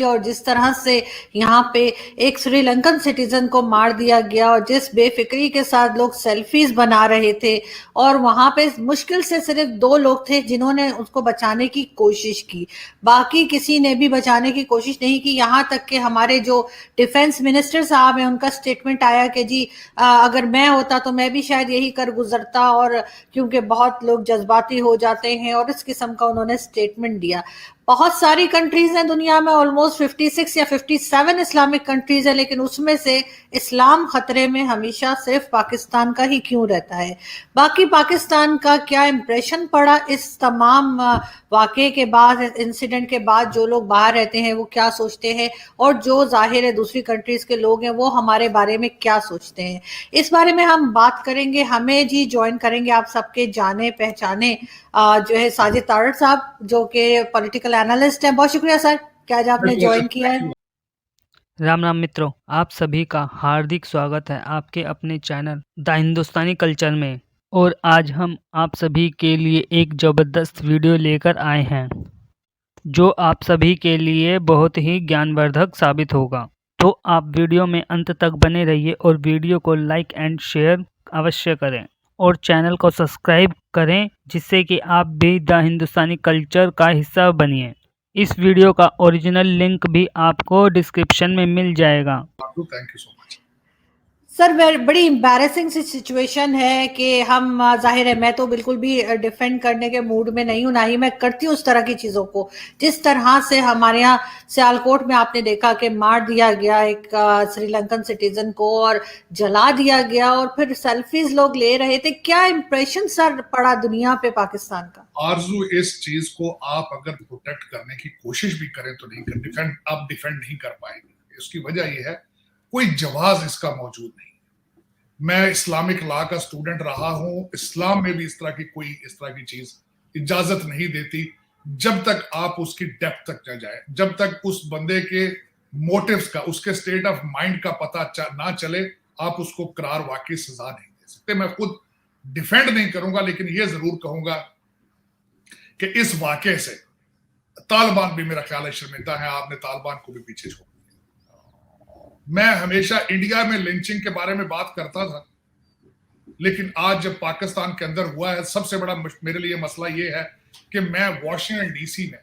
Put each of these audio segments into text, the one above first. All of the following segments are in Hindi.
और जिस तरह से यहाँ पे एक श्रीलंकन सिटीजन को मार दिया गया और जिस बेफिक्री के साथ लोग सेल्फीज बना रहे थे, और वहां पे मुश्किल से सिर्फ 2 लोग थे जिन्होंने उसको बचाने की कोशिश की, बाकी किसी ने भी बचाने की कोशिश नहीं की। यहाँ तक कि हमारे जो डिफेंस मिनिस्टर साहब हैं उनका स्टेटमेंट आया कि जी अगर मैं होता तो मैं भी शायद यही कर गुजरता, और क्योंकि बहुत लोग जज्बाती हो जाते हैं, और इस किस्म का उन्होंने स्टेटमेंट दिया। बहुत सारी कंट्रीज हैं दुनिया में, ऑलमोस्ट 56 या 57 इस्लामिक कंट्रीज है, लेकिन उसमें से इस्लाम खतरे में हमेशा सिर्फ पाकिस्तान का ही क्यों रहता है? बाकी पाकिस्तान का क्या इंप्रेशन पड़ा इस तमाम वाकये के बाद, इंसिडेंट के बाद? जो लोग बाहर रहते हैं वो क्या सोचते हैं, और जो जाहिर है दूसरी कंट्रीज के लोग हैं वो हमारे बारे में क्या सोचते हैं, इस बारे में हम बात करेंगे। हमें जी ज्वाइन करेंगे आप सबके जाने पहचाने जो है साजिद तारड़ साहब, जो कि पॉलिटिकल एनालिस्ट हैं। बहुत शुक्रिया सर कि आज आपने ज्वाइन किया है। राम राम मित्रों, आप सभी का हार्दिक स्वागत है आपके अपने चैनल द हिंदुस्तानी कल्चर में। और आज हम आप सभी के लिए एक ज़बरदस्त वीडियो लेकर आए हैं जो आप सभी के लिए बहुत ही ज्ञानवर्धक साबित होगा। तो आप वीडियो में अंत तक बने रहिए और वीडियो को लाइक एंड शेयर अवश्य करें और चैनल को सब्सक्राइब करें, जिससे कि आप भी द हिंदुस्तानी कल्चर का हिस्सा बनिए। इस वीडियो का ओरिजिनल लिंक भी आपको डिस्क्रिप्शन में मिल जाएगा। Thank you so much sir. बड़ी एम्बैरेसिंग सी सिचुएशन है कि हम जाहिर है मैं तो बिल्कुल भी डिफेंड करने के मूड में नहीं हूं, ना ही मैं करती हूँ उस तरह की चीजों को। जिस तरह से हमारे यहाँ सियालकोट में आपने देखा कि मार दिया गया एक श्रीलंकन सिटीजन को और जला दिया गया, और फिर सेल्फीज लोग ले रहे थे। क्या इंप्रेशन सर पड़ा दुनिया पे पाकिस्तान का? आरजू, इस चीज को आप अगर प्रोटेक्ट करने की कोशिश भी करें तो नहीं कर, आप डिफेंड नहीं कर पाएंगे। इसकी वजह यह है कोई जवाब इसका मौजूद नहीं। मैं इस्लामिक लॉ का स्टूडेंट रहा हूं, इस्लाम में भी इस तरह की चीज इजाजत नहीं देती जब तक आप उसकी डेप्थ तक न जाए, जब तक उस बंदे के मोटिव्स का, उसके स्टेट ऑफ माइंड का पता ना चले, आप उसको करार वाकई सजा नहीं दे सकते। मैं खुद डिफेंड नहीं करूंगा, लेकिन यह जरूर कहूंगा कि इस वाकये से तालिबान भी मेरा ख्याल है शर्मिंदा है। आपने तालिबान को भी पीछे छोड़ दिया। मैं हमेशा इंडिया में लिंचिंग के बारे में बात करता था, लेकिन आज जब पाकिस्तान के अंदर हुआ है, सबसे बड़ा मेरे लिए मसला यह है कि मैं वॉशिंगटन डीसी में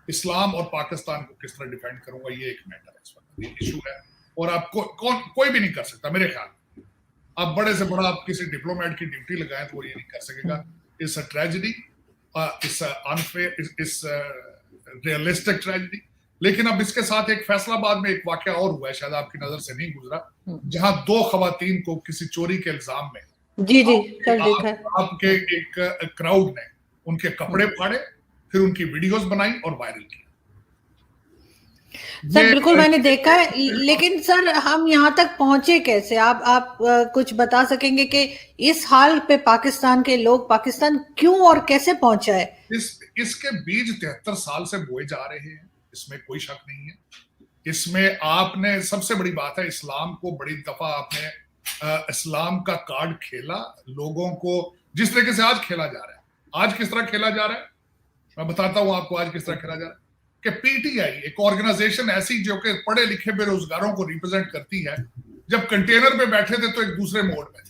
इस्लाम और पाकिस्तान को किस तरह डिफेंड करूंगा। ये एक मैटर है, इस वक्त इशू है, और आपको कोई भी नहीं कर सकता मेरे ख्याल में। आप बड़े से बड़ा आप किसी डिप्लोमेट की ड्यूटी लगाएं तो वो ये नहीं कर सकेगा। It's a tragedy, it's unfair, it's realistic tragedy. लेकिन अब इसके साथ एक फैसलाबाद में एक वाकया और हुआ है, शायद आपकी नजर से नहीं गुजरा, जहां 2 खवातीन को किसी चोरी के इल्जाम में जी सर देखा है आपके एक क्राउड ने उनके कपड़े फाड़े, फिर उनकी वीडियोस बनाई और वायरल की। सर बिल्कुल मैंने देखा है, लेकिन सर हम यहाँ तक पहुंचे कैसे? आप कुछ बता सकेंगे कि इस हाल पे पाकिस्तान के लोग, पाकिस्तान क्यों और कैसे पहुंचा है? इसके बीज 73 साल से बोए जा रहे हैं, इसमें कोई शक नहीं है। इसमें आपने, सबसे बड़ी बात है, इस्लाम को बड़ी दफा आपने इस्लाम का कार्ड खेला लोगों को, जिस तरीके से आज खेला जा रहा है। आज किस तरह खेला जा रहा है मैं बताता हूं आपको। आज किस तरह खेला जा रहा है कि पीटीआई एक ऑर्गेनाइजेशन ऐसी जो कि पढ़े लिखे बेरोजगारों को रिप्रेजेंट करती है, जब कंटेनर पे बैठे थे तो एक दूसरे मोड में,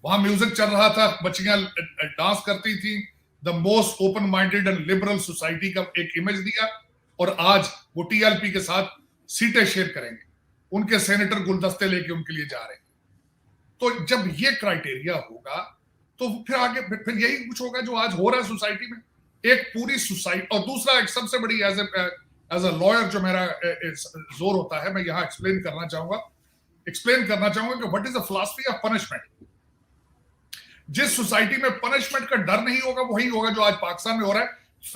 वहां म्यूजिक चल रहा था, बच्चियां डांस करती थी, the most open minded and liberal society का एक इमेज दिया, और आज वो टीएलपी के साथ सीटें शेयर करेंगे, उनके सेनेटर गुलदस्ते लेके उनके लिए जा रहे हैं। तो जब ये क्राइटेरिया होगा तो फिर आगे फिर यही कुछ होगा जो आज हो रहा है सोसाइटी में। एक पूरी सोसाइटी, और दूसरा एक सबसे बड़ी एज अ लॉयर जो मेरा जोर होता है, मैं यहां एक्सप्लेन करना चाहूंगा कि what is the philosophy of punishment. जिस सोसाइटी में पनिशमेंट का डर नहीं होगा वही होगा जो आज पाकिस्तान में हो रहा है।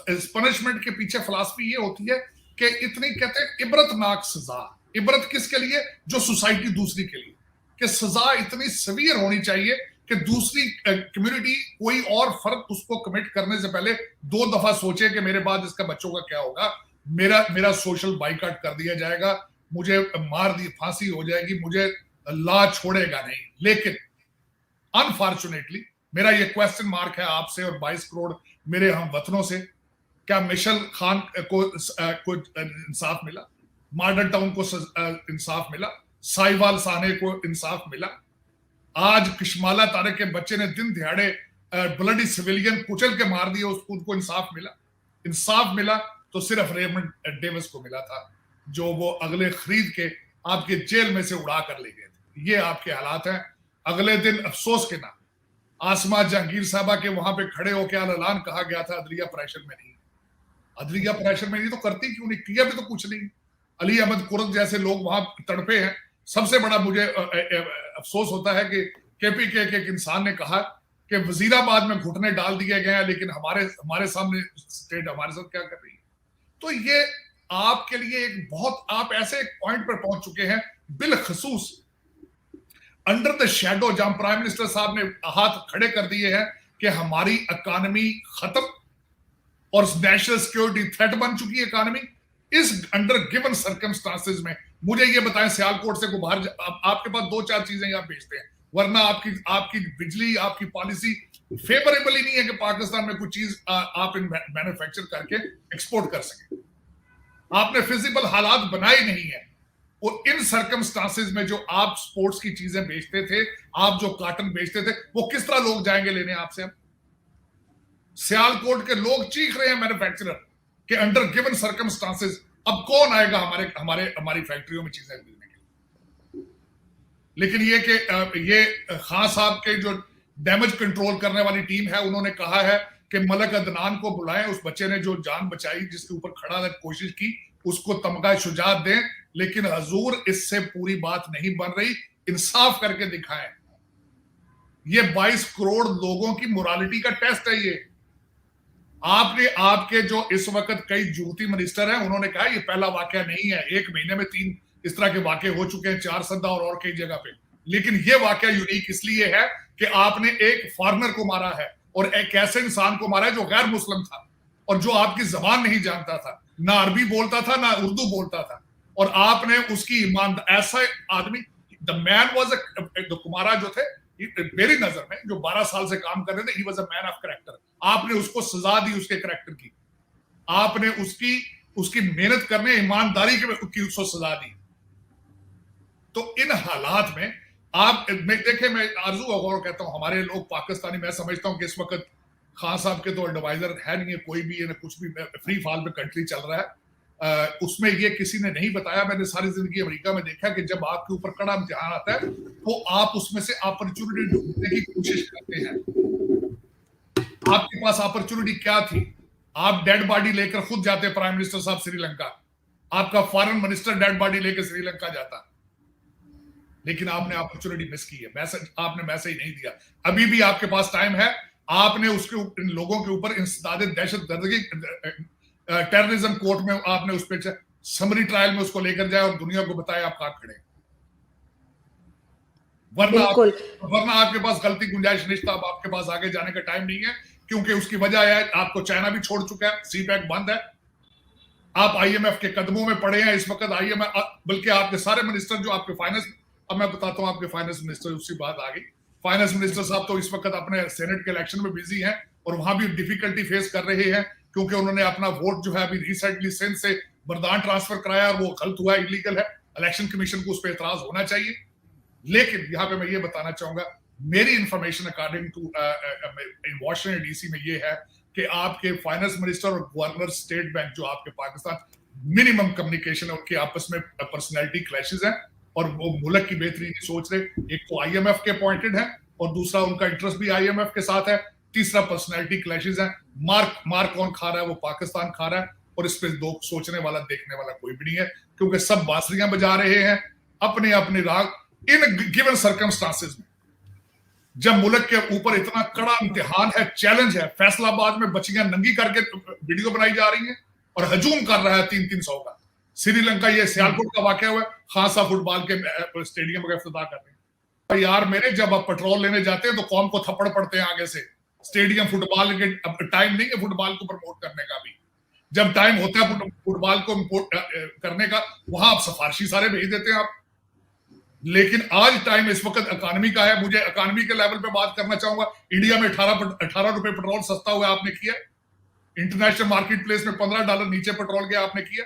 इस पनिशमेंट के पीछे फिलॉसफी ये होती है कि इतनी, कहते हैं, इबरतनाक सजा। इबरत किसके लिए? जो सोसाइटी दूसरी के लिए, कि सजा इतनी सवियर होनी चाहिए कि दूसरी कम्युनिटी कोई और फर्क उसको कमिट करने से पहले 2 दफा सोचे कि मेरे बाद इसका बच्चों का क्या होगा, मेरा सोशल बाइकआउट कर दिया जाएगा, मुझे मार दी, फांसी हो जाएगी, मुझे ला छोड़ेगा नहीं। लेकिन अनफॉर्चुनेटली मेरा ये क्वेश्चन मार्क है आपसे और 22 करोड़ मेरे हम वतनों से, क्या मिशेल खान को इंसाफ मिला? मॉडर्न टाउन को इंसाफ मिला? साहिवाल साने को इंसाफ मिला? आज किशमाला तारक के बच्चे ने दिन दिहाड़े ब्लडी सिविलियन कुचल के मार दिया, उनको इंसाफ मिला? इंसाफ मिला तो सिर्फ रेमंड डेविस को मिला था, जो वो अगले खरीद के आपके जेल में से उड़ा कर ले गए थे। ये आपके हालात हैं। अगले दिन अफसोस के नाम आसमा जहांगीर साहबा के वहां पे खड़े होकर ऐलान कहा गया था अदलिया प्रेशर में नहीं। अदलिया प्रेशर में नहीं तो करती क्यों नहीं? किया भी तो कुछ नहीं। अली अहमद कुर्द जैसे लोग वहां तड़पे हैं। सबसे बड़ा मुझे अफसोस होता है कि केपीके के एक इंसान ने कहा कि वजीराबाद में घुटने डाल दिए गए हैं, लेकिन हमारे सामने स्टेट हमारे साथ क्या कर रही है। तो ये आपके लिए एक बहुत, आप ऐसे एक पॉइंट पर पहुंच चुके हैं बिलखसूस अंडर द शेडो, जहां प्राइम मिनिस्टर साहब ने हाथ खड़े कर दिए हैं कि हमारी इकोनॉमी खत्म और नेशनल सिक्योरिटी थ्रेट बन चुकी है इकोनॉमी। इस अंडर गिवन सर्कमस्टांसेस में मुझे ये बताएं, सियालकोट से को बाहर आपके पास 2-4 चीजें आप बेचते हैं, वरना आपकी बिजली, आपकी पॉलिसी फेवरेबल ही नहीं है कि पाकिस्तान में कुछ चीज आप मैन्युफैक्चर करके एक्सपोर्ट कर सके। आपने फिजिबल हालात बनाए नहीं है। और इन सर्कमस्टांसेस में जो आप स्पोर्ट्स की चीजें बेचते थे, आप जो कॉटन बेचते थे, वो किस तरह लोग जाएंगे लेने आपसे? सियालकोट के लोग चीख रहे हैं मैन्युफैक्चरर के अंडर गिवन सर्कमस्टांसेस अब कौन आएगा हमारी फैक्ट्रियों में चीजें खरीदने के लिए। लेकिन ये कि ये खान साहब के जो डैमेज कंट्रोल करने वाली टीम है, उन्होंने कहा है कि मलक अदनान को बुलाएं, उस बच्चे ने जो जान बचाई, जिसके ऊपर खड़ा कोशिश की, उसको तमगा शुजात दें। लेकिन हजूर इससे पूरी बात नहीं बन रही, इंसाफ करके दिखाएं। ये 22 करोड़ लोगों की मोरालिटी का टेस्ट है ये। आपके जो इस वक्त कई जूती मिनिस्टर हैं, उन्होंने कहा ये पहला वाकया नहीं है, 1 महीने में 3 इस तरह के वाकये हो चुके हैं, 4 सदा और कई जगह पे। लेकिन ये वाकया यूनिक इसलिए है कि आपने एक फॉरेनर को मारा है और एक ऐसे इंसान को मारा है जो गैर मुस्लिम था और जो आपकी जबान नहीं जानता था, ना अरबी बोलता था ना उर्दू बोलता था, और आपने उसकी ईमान, ऐसा आदमी, द मैन वाज कुमारा जो थे मेरी नजर में, जो 12 साल से काम कर रहे थे, he was a man of character. आपने उसको सजा दी उसके कैरेक्टर की, आपने उसकी मेहनत करने, ईमानदारी की उसको सजा दी। तो इन हालात में देखें, मैं आरजू और कहता हूं, हमारे लोग पाकिस्तानी, मैं समझता हूं कि इस वक्त खान साहब के तो एडवाइजर है नहीं है कोई भी, ये कुछ भी फ्री फॉल में कंट्री चल रहा है। उसमें ये किसी ने नहीं बताया। मैंने सारी जिंदगी अमेरिका में देखा कि जब आपके ऊपर कड़ा इम्तिहान आता है तो आप उसमें से अपॉर्चुनिटी ढूंढने की कोशिश करते हैं। आपके पास अपॉर्चुनिटी क्या थी? आप डेड बॉडी लेकर खुद जाते, प्राइम मिनिस्टर साहब श्रीलंका, आपका फॉरेन मिनिस्टर डेड बॉडी लेकर श्रीलंका जाता, लेकिन आपने अपॉर्चुनिटी मिस की है। आपने मैसेज नहीं दिया। अभी भी आपके पास टाइम है, आपने इन लोगों के ऊपर इंसदाद दहशतगर्दी टेररिज्म कोर्ट में आपने उस पर समरी ट्रायल में उसको लेकर जाए और दुनिया को बताए आप कहां खड़े। वरना आपके पास गलती गुंजाइश नहीं था। अब आपके पास आगे जाने का टाइम नहीं है, क्योंकि उसकी वजह है आपको चाइना भी छोड़ चुका है, सीपैक बंद है, आप आईएमएफ के कदमों में पड़े हैं इस वक्त। आईएमएफ, बल्कि आपके सारे मिनिस्टर जो आपके फाइनेंस, अब मैं बताता हूं आपके फाइनेंस मिनिस्टर, उसकी बात आ गई। फाइनेंस मिनिस्टर साहब तो इस वक्त अपने सेनेट के इलेक्शन में बिजी हैं और वहां भी डिफिकल्टी फेस कर रहे हैं, क्योंकि उन्होंने अपना वोट जो है अभी रिसेंटली सिंध से बरदान ट्रांसफर कराया और वो गलत हुआ, इलीगल है। इलेक्शन कमीशन को उस पर एतराज होना चाहिए। लेकिन यहां पे मैं ये बताना चाहूंगा, मेरी information according to Washington DC में ये है कि आपके फाइनेंस मिनिस्टर और गवर्नर स्टेट बैंक जो आपके पाकिस्तान, मिनिमम कम्युनिकेशन है, उनके आपस में पर्सनैलिटी क्लैशेस हैं और वो मुल्क की बेहतरी नहीं सोच रहे। एक तो आईएमएफ के अपॉइंटेड है और दूसरा उनका इंटरेस्ट भी आईएमएफ के साथ है, तीसरा पर्सनैलिटी क्लैशेस है। मार कौन खा रहा है? वो पाकिस्तान खा रहा है, और इस पे दो सोचने वाला, देखने वाला कोई भी नहीं है, क्योंकि सब बांसुरियां बजा रहे हैं अपने अपने राग इन गिवन सर्कमस्टांसेस में। जब मुल्क के ऊपर इतना कड़ा इम्तिहान है, चैलेंज है, फैसलाबाद में बच्चियां नंगी करके वीडियो बनाई जा रही हैं और हजूम कर रहा है 300 का। श्रीलंका, ये सियालकोट का वाकया हुआ, खान साहब फुटबॉल के स्टेडियम का इफ्तिताह कर रहे हैं। यार मेरे, जब आप पेट्रोल लेने जाते हैं तो कौम को थप्पड़ पड़ते हैं आगे से। स्टेडियम फुटबॉल के टाइम नहीं है फुटबॉल को प्रमोट करने का भी। जब टाइम होता है फुटबॉल को करने का, वहां आप सिफारिशी सारे भेज देते हैं आप। लेकिन आज टाइम इस वक्त इकोनॉमी का है। मुझे इकोनॉमी के लेवल पे बात करना चाहूंगा। इंडिया में 18 रुपए पेट्रोल सस्ता हुआ, आपने किया? इंटरनेशनल मार्केट प्लेस में $15 नीचे पेट्रोल गया, आपने किया?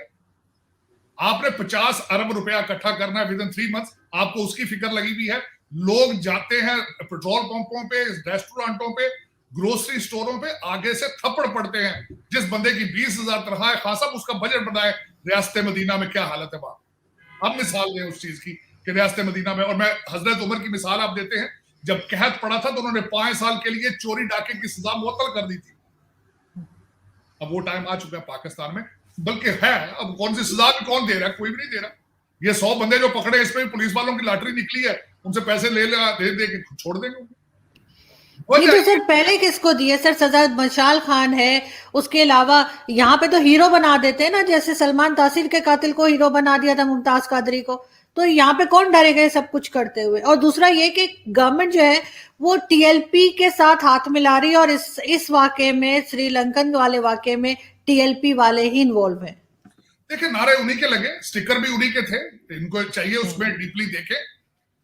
आपने 50 अरब रुपया इकट्ठा करना है विद इन 3 मंथ्स, आपको उसकी फिक्र लगी हुई है। लोग जाते हैं पेट्रोल पंपों पे, रेस्टोरेंटों पे, ग्रोसरी स्टोरों पे, आगे से थप्पड़ पड़ते हैं। जिस बंदे की 20,000 तनख्वाह है, खान साहब उसका बजट बनाए, रियासत मदीना में क्या हालत है वहां। अब मिसाल दें उस चीज की कि रियासत मदीना में, और मैं हजरत उमर की मिसाल आप देते हैं, जब कहत पड़ा था तो उन्होंने 5 साल के लिए चोरी डाके की सजा मुअत्तल कर दी थी। अब वो टाइम आ चुका है पाकिस्तान में, बल्कि है, अब कौन सी सजा भी कौन दे रहा है? कोई भी नहीं दे रहा। ये 100 बंदे जो पकड़े, इसमें पुलिस वालों की लॉटरी निकली है, उनसे पैसे दे दे के छोड़ देंगे। नहीं तो सर पहले किसको दिए सर सजा? मशाल खान है, उसके अलावा यहाँ पे तो हीरो बना देते हैं ना, जैसे सलमान तासीर के कातिल को हीरो बना दिया था, मुमताज कादरी को। तो यहाँ पे कौन डरेगा ये सब कुछ करते हुए? और दूसरा ये कि गवर्नमेंट जो है वो टीएलपी के साथ हाथ मिला रही है, और इस वाकये में, श्रीलंकन वाले वाकये में टीएलपी वाले ही इन्वॉल्व हैं। देखिए, नारे उन्हीं के लगे, स्टिकर भी उन्हीं के थे। इनको चाहिए उसमें डीपली देखे,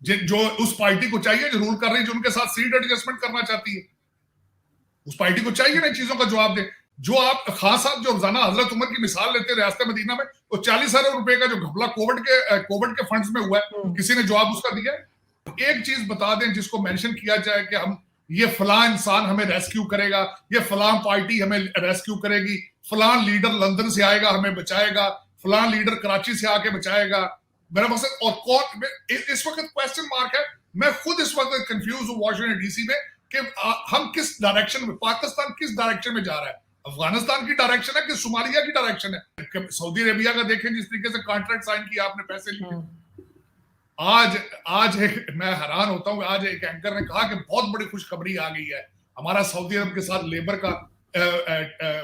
जो उस पार्टी को चाहिए जो रूल कर रही है, जो उनके साथ सीट एडजस्टमेंट करना चाहती है, उस पार्टी को चाहिए ना चीजों का जवाब दे। जो आप खान साहब जो रोजाना हजरत उमर की मिसाल लेते रियासत मदीना में, वो 40 अरब रुपए का जो घपला कोविड के फंड्स में हुआ है, किसी ने जवाब उसका दिया है? एक चीज बता दें जिसको मेंशन किया जाए कि हम ये फलां इंसान हमें रेस्क्यू करेगा, ये फलां पार्टी हमें रेस्क्यू करेगी, फलां लीडर लंदन से आएगा हमें बचाएगा, फलां लीडर कराची से आके बचाएगा। मेरा मकसद, और कौन इस वक्त क्वेश्चन मार्क है। मैं खुद इस वक्त कंफ्यूज हूं वाशिंगटन डीसी में कि हम किस डायरेक्शन में, पाकिस्तान किस डायरेक्शन में जा रहा है? अफगानिस्तान की डायरेक्शन है कि सोमालिया की डायरेक्शन है? सऊदी अरेबिया का देखें, जिस तरीके से कॉन्ट्रैक्ट साइन किया, आपने पैसे लिए। आज मैं हैरान होता हूं, आज एक एंकर ने कहा कि बहुत बड़ी खुशखबरी आ गई है, हमारा सऊदी अरब के साथ लेबर का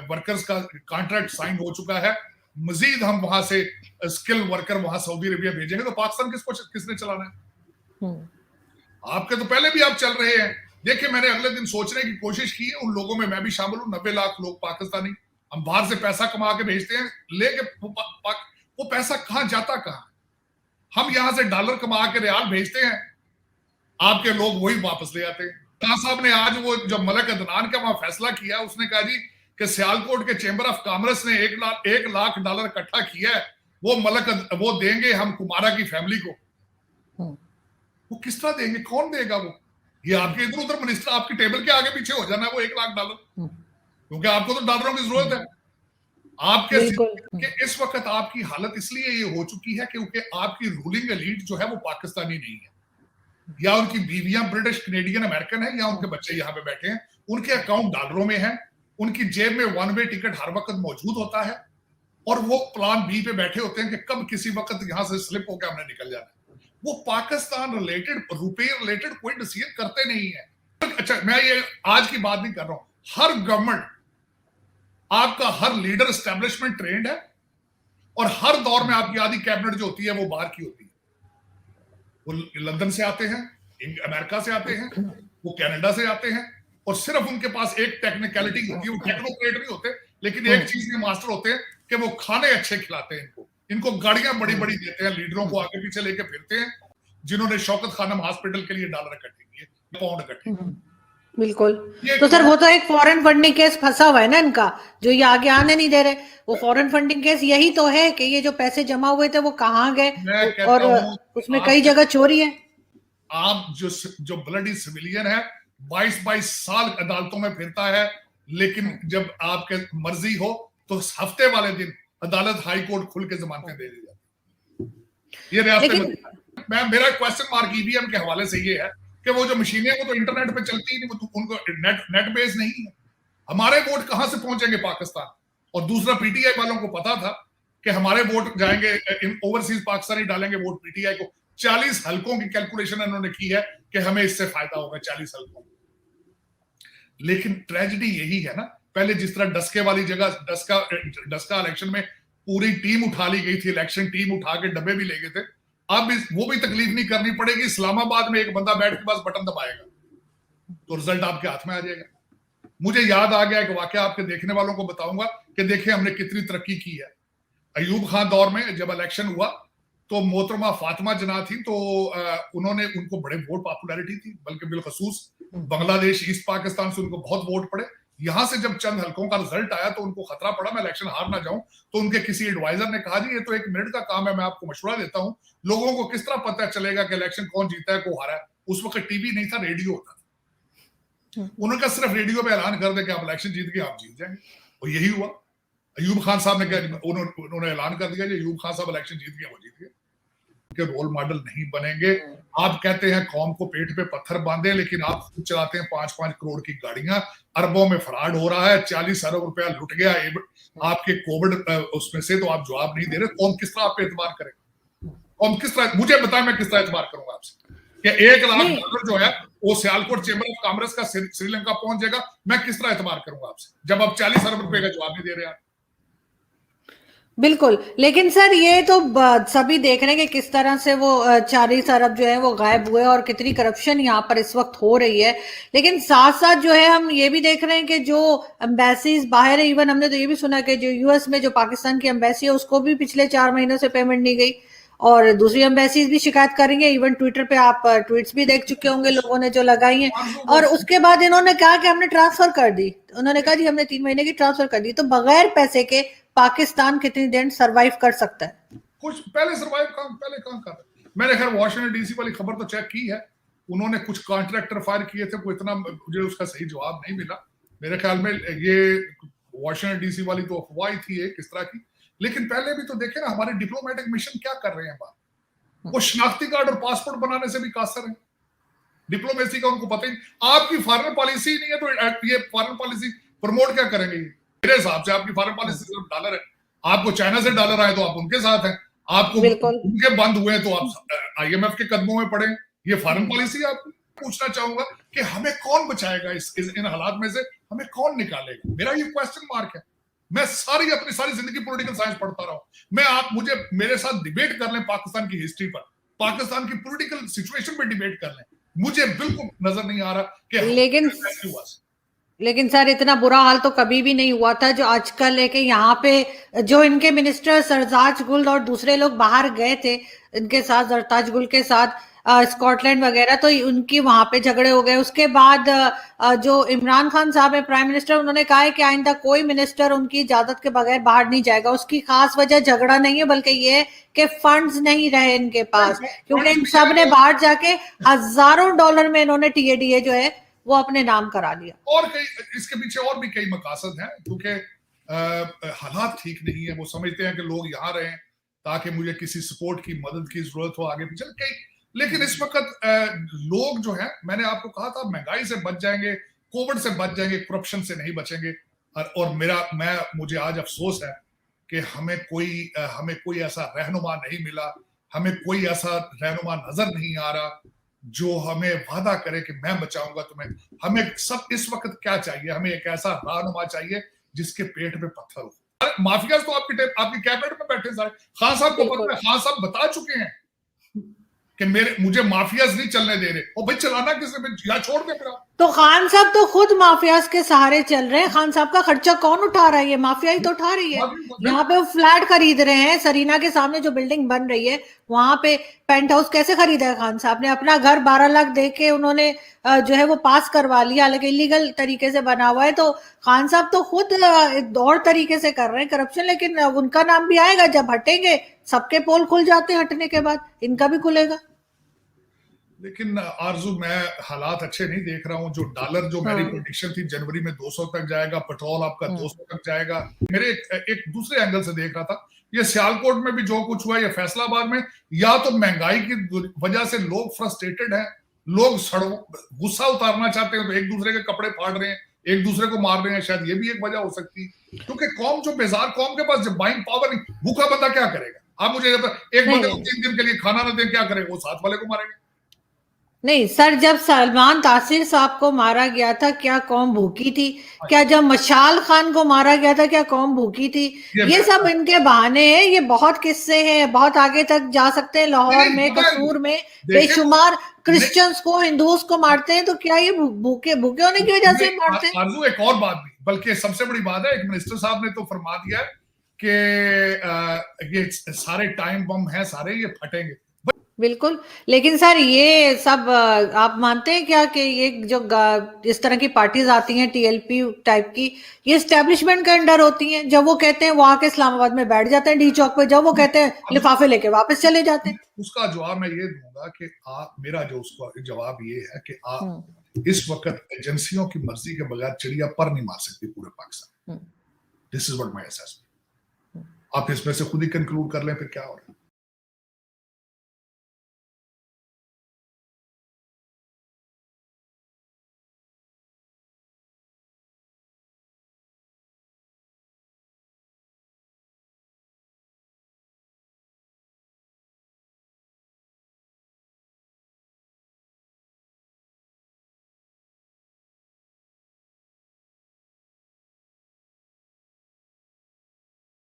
वर्कर्स का कॉन्ट्रैक्ट साइन हो चुका है, मजीद हम वहां से स्किल वर्कर वहां सऊदी अरेबिया भेजेंगे। तो पाकिस्तान किसने चलाना है? आपके तो पहले भी आप चल रहे हैं। देखिए, मैंने अगले दिन सोचने की कोशिश की है, उन लोगों में मैं भी शामिल हूं। 90 लाख लोग पाकिस्तानी, हम बाहर से पैसा कमा के भेजते हैं, लेके वो पैसा कहां जाता, कहां? हम यहां से डॉलर कमा के रियाल भेजते हैं, आपके लोग वही वापस ले आते हैं। खान साहब ने आज वो जब मलक अदनान का वहां फैसला किया, उसने कहा जी कि सियालकोट के चेंबर ऑफ कॉमर्स ने $1 लाख इकट्ठा किया है, वो देंगे हम कुमारा की फैमिली को। वो किस तरह देंगे? कौन देगा? वो ये आपके इधर उधर मिनिस्टर आपके टेबल के आगे पीछे हो जाना है वो $1 लाख, क्योंकि आपको तो डॉलरों की जरूरत है। आपके इस वक्त आपकी हालत इसलिए ये हो चुकी है क्योंकि आपकी रूलिंग एलीट जो है वो पाकिस्तानी नहीं है, या उनकी बीवियां ब्रिटिश, कैनेडियन, अमेरिकन है, या उनके बच्चे यहाँ पे बैठे हैं, उनके अकाउंट डॉलरों में है, उनकी जेब में 1 वे टिकट हर वक्त मौजूद होता है, और वो प्लान बी पे बैठे होते हैं कि कब किसी वक्त यहां से स्लिप होकर हमने निकल जाना है। वो पाकिस्तान रिलेटेड, रुपये रिलेटेड कोई डिसीजन करते नहीं है। अच्छा, मैं ये आज की बात नहीं कर रहा हूं, हर गवर्नमेंट, आपका हर लीडर एस्टेब्लिशमेंट ट्रेंड है, और हर दौर में आपकी आधी कैबिनेट जो होती है वो बाहर की होती है। वो लंदन से आते हैं, अमेरिका से आते हैं, वो कनाडा से आते हैं, और सिर्फ उनके पास एक टेक्निकलिटी होती है, वो टेक्नोक्रेट नहीं होते, लेकिन एक चीज में मास्टर होते हैं कि वो खाने अच्छे खिलाते हैं इनको गाड़ियां बड़ी बड़ी देते हैं, लीडरों को आगे पीछे लेके फिरते हैं, जिन्होंने शौकत खानम हॉस्पिटल के लिए डॉलर इकट्ठे किए, पाउंड इकट्ठे किए। बिल्कुल। तो सर वो तो एक फॉरेन फंडिंग केस फंसा हुआ है ना इनका, जो ये आगे आने नहीं दे रहे। वो फॉरेन फंडिंग केस यही तो है कि ये जो पैसे जमा हुए थे वो कहाँ गए, और उसमें कई जगह चोरी है। आप जो ब्लडी सिविलियन है 22 साल अदालतों में फिरता है, लेकिन जब आपके मर्जी हो तो हफ्ते वाले दिन अदालत हाई कोर्ट खुल के जमानतें दे दी जाती। ये रियासत में मेरा क्वेश्चन मार्क ईवीएम के हवाले से ये है कि वो जो मशीनें वो तो इंटरनेट पे चलती ही नहीं, वो तो उनको नेट बेस नहीं है। हमारे वोट कहां से पहुंचेंगे पाकिस्तान? और दूसरा, पीटीआई वालों को पता था कि हमारे वोट जाएंगे, ओवरसीज पाकिस्तानी डालेंगे वोट पीटीआई को। 40 हलकों की कैलकुलेशन इन्होंने की है कि हमें इससे फायदा होगा, 40 हलकों। लेकिन ट्रेजेडी यही है ना, पहले जिस तरह डस्के वाली जगह डस्का इलेक्शन में पूरी टीम उठा ली गई थी, इलेक्शन टीम उठा के डब्बे भी ले गए थे, अब वो भी तकलीफ नहीं करनी पड़ेगी। इस्लामाबाद में एक बंदा बैठ के बस बटन दबाएगा तो रिजल्ट आपके हाथ में आ जाएगा। मुझे याद आ गया एक वाकया, आपके देखने वालों को बताऊंगा कि देखिए हमने कितनी तरक्की की है। अयूब खान दौर में जब इलेक्शन हुआ तो मोहतरमा फातिमा जना थी, तो उनको बड़े वोट पॉपुलैरिटी थी, बल्कि बिलखसूस बांग्लादेश, ईस्ट पाकिस्तान से उनको बहुत वोट पड़े। यहां से जब चंद हलकों का रिजल्ट आया तो उनको खतरा पड़ा मैं इलेक्शन हार ना जाऊं, तो उनके किसी एडवाइजर ने कहा जी ये तो 1 मिनट का काम है, मैं आपको मशवरा देता हूं, लोगों को किस तरह पता चलेगा कि इलेक्शन कौन जीता है कौन हारा है। उस वक्त टीवी नहीं था, रेडियो होता था। उन्होंने कहा सिर्फ रेडियो पे ऐलान कर दे कि आप इलेक्शन जीत गए, आप जीत जाएंगे, और यही हुआ। अयूब खान साहब ने क्या उन्होंने ऐलान कर दिया कि अयूब खान साहब इलेक्शन जीत गए, वो जीत गए। के रोल मॉडल नहीं बनेंगे। आप कहते हैं कौम को पेट पे पत्थर बांधे, लेकिन आप खुद चलाते हैं 5-5 करोड़ की गाड़ियां, अरबों में फ्रॉड हो रहा है, 40 अरब रुपया लुट गया आपके कोविड उसमें से, तो आप जवाब नहीं दे रहे। कौम किस तरह आप पे एतबार करेगा? कौम किस तरह, मुझे बताएं मैं किस तरह एतबार करूंगा आपसे कि $1 लाख जो है वो सियालकोट चेंबर ऑफ कॉमर्स का श्रीलंका पहुंच जाएगा, मैं किस तरह एतबार करूंगा आपसे जब आप 40 अरब रुपए का जवाब नहीं दे रहे हैं? बिल्कुल, लेकिन सर ये तो सभी देख रहे हैं कि किस तरह से वो 40 अरब जो है वो गायब हुए और कितनी करप्शन यहाँ पर इस वक्त हो रही है। लेकिन साथ साथ जो है हम ये भी देख रहे हैं कि जो एम्बेसीज बाहर है, इवन हमने तो ये भी सुना कि जो यूएस में जो पाकिस्तान की एम्बेसी है उसको भी पिछले 4 महीनों से पेमेंट नहीं गई, और दूसरी एम्बेसीज भी शिकायत करेंगे। इवन ट्विटर पे आप ट्वीट्स भी देख चुके होंगे लोगों ने जो लगाई हैं, और उसके बाद इन्होंने कहा कि हमने ट्रांसफर कर दी। उन्होंने कहा जी हमने 3 महीने की ट्रांसफर कर दी। तो बगैर पैसे के पाकिस्तान कितनी देर सरवाइव कर सकता है? कुछ पहले सरवाइव पहले कहां कर रहे। मैंने खैर वॉशिंगटन डीसी वाली खबर तो चेक की है, उन्होंने कुछ कॉन्ट्रैक्टर फायर किए थे, कोई इतना मुझे उसका सही जवाब नहीं मिला। मेरे ख्याल में ये वॉशिंगटन डीसी वाली तो अफवाह थी एक इस तरह की। लेकिन पहले भी तो देखे ना हमारे डिप्लोमेटिक मिशन क्या कर रहे हैं बात, वो शनाख्ती कार्ड और पासपोर्ट बनाने से भी कासर है। डिप्लोमेसी का उनको पता ही नहीं। आपकी फॉरेन पॉलिसी नहीं है तो ये फॉरेन पॉलिसी प्रमोट क्या करेंगे? मेरे हिसाब से आपकी फॉरेन पॉलिसी सिर्फ डॉलर है। आपको चाइना से डॉलर आए तो आप उनके साथ हैं, आपको उनके बंद हुए तो आप आईएमएफ के कदमों में पड़े। ये फॉरेन पॉलिसी है आपकी। पूछना चाहूंगा कि हमें कौन बचाएगा इन हालात में से, हमें कौन निकालेगा? मेरा ये क्वेश्चन मार्क है। मैं अपनी सारी जिंदगी पॉलिटिकल साइंस पढ़ता रहा हूं। आप मुझे मेरे साथ डिबेट कर लें पाकिस्तान की हिस्ट्री पर, पाकिस्तान की पॉलिटिकल सिचुएशन पर डिबेट कर लें, मुझे बिल्कुल नजर नहीं आ रहा कि लेकिन सर इतना बुरा हाल तो कभी भी नहीं हुआ था जो आजकल है कि यहाँ पे जो इनके मिनिस्टर सरताज गुल और दूसरे लोग बाहर गए थे इनके साथ, सरताज गुल के साथ स्कॉटलैंड वगैरह, तो उनकी वहां पे झगड़े हो गए। उसके बाद जो इमरान खान साहब है प्राइम मिनिस्टर, उन्होंने कहा है कि आइंदा कोई मिनिस्टर उनकी इजाजत के बगैर बाहर नहीं जाएगा। उसकी खास वजह झगड़ा नहीं है, बल्कि ये है कि फंड्स नहीं रहे इनके पास, क्योंकि इन सब ने बाहर जाके हजारों डॉलर में इन्होंने टीएडीए जो है वो अपने नाम करा लिया। और कई इसके पीछे और भी कई मकासद हैं, क्योंकि हालात ठीक नहीं है। वो समझते हैं कि लोग यहाँ रहें ताकि मुझे किसी सपोर्ट की मदद की जरूरत हो आगे पीछे कई। लेकिन इस वक्त लोग जो है, मैंने आपको कहा था, महंगाई से बच जाएंगे, कोविड से बच जाएंगे, करप्शन से नहीं बचेंगे। और मुझे आज अफसोस है कि हमें कोई ऐसा रहनुमा नहीं मिला, हमें कोई ऐसा रहनुमा नजर नहीं आ रहा जो हमें वादा करे कि मैं बचाऊंगा तुम्हें। हमें सब इस वक्त क्या चाहिए? हमें एक ऐसा रहनुमा चाहिए जिसके पेट पे पत्थर हो। माफिया तो आपकी कैबिनेट में बैठे सारे। खान साहब को पता है, खान साहब बता चुके हैं कि मुझे माफियाज नहीं चलने दे रहे। और भाई चलाना किसने? या छोड़ दे फिर। तो खान साहब तो खुद माफियाज के सहारे चल रहे हैं। खान साहब का खर्चा कौन उठा रहा है? ये माफिया ही तो उठा रही है। यहाँ पे वो फ्लैट खरीद रहे हैं, सरीना के सामने जो बिल्डिंग बन रही है वहां पे पेंट हाउस कैसे खरीदा है खान साहब ने? अपना घर 12 लाख दे के उन्होंने जो है वो पास करवा लिया, हालांकि इलीगल तरीके से बना हुआ है। तो खान साहब तो खुद और तरीके से कर रहे हैं करप्शन, लेकिन उनका नाम भी आएगा जब हटेंगे। सबके पोल खुल जाते हैं हटने के बाद, इनका भी खुलेगा। लेकिन आरजू, मैं हालात अच्छे नहीं देख रहा हूं। जो डॉलर, जो मेरी प्रेडिक्शन थी जनवरी में 200 तक जाएगा, पेट्रोल आपका 200 तक जाएगा। मेरे एक दूसरे एंगल से देख रहा था, ये सियालकोट में भी जो कुछ हुआ, ये फैसलाबाद में, या तो महंगाई की वजह से लोग फ्रस्ट्रेटेड हैं, लोग गुस्सा उतारना चाहते हैं, तो एक दूसरे के कपड़े फाड़ रहे हैं, एक दूसरे को मार रहे हैं। शायद ये भी एक वजह हो सकती है, क्योंकि कौम जो बेजार, कौम के पास जब बाइंग पावर नहीं, भूखा बंदा क्या करेगा? आप मुझे एक बंदे को 3 दिन के लिए खाना ना दें, क्या करेगा? वो साथ वाले को मारेगा। नहीं सर, जब सलमान तासीर साहब को मारा गया था क्या कौम भूखी थी? क्या जब मशाल खान को मारा गया था क्या कौम भूखी थी? ये सब इनके बहाने हैं। ये बहुत किस्से हैं, बहुत आगे तक जा सकते हैं। लाहौर में, कसूर में बेशुमार क्रिश्चियंस को, हिंदुओं को मारते हैं, तो क्या ये भूखे होने की वजह से मारते हैं? आरजू, एक और बात भी, बल्कि सबसे बड़ी बात है, एक मिनिस्टर साहब ने तो फरमा दिया कि ये सारे टाइम बम हैं, सारे ये फटेंगे। बिल्कुल। लेकिन सर ये सब आप मानते हैं क्या कि ये जो इस तरह की पार्टीज आती हैं टीएलपी टाइप की, ये एस्टेब्लिशमेंट के अंडर होती हैं? जब वो कहते हैं वहां के इस्लामाबाद में बैठ जाते हैं डी चौक पे, जब वो कहते हैं लिफाफे लेके वापस चले जाते हैं। उसका जवाब मैं ये दूंगा कि आप, मेरा जो उसका जवाब ये है कि आप हम्म, इस वक्त एजेंसियों की मर्जी के बगैर चिड़िया पर नहीं मार सकती पूरे Pakistan. This is what my assessment. आप इसमें से खुद ही कंक्लूड कर लें फिर क्या हो रहा है।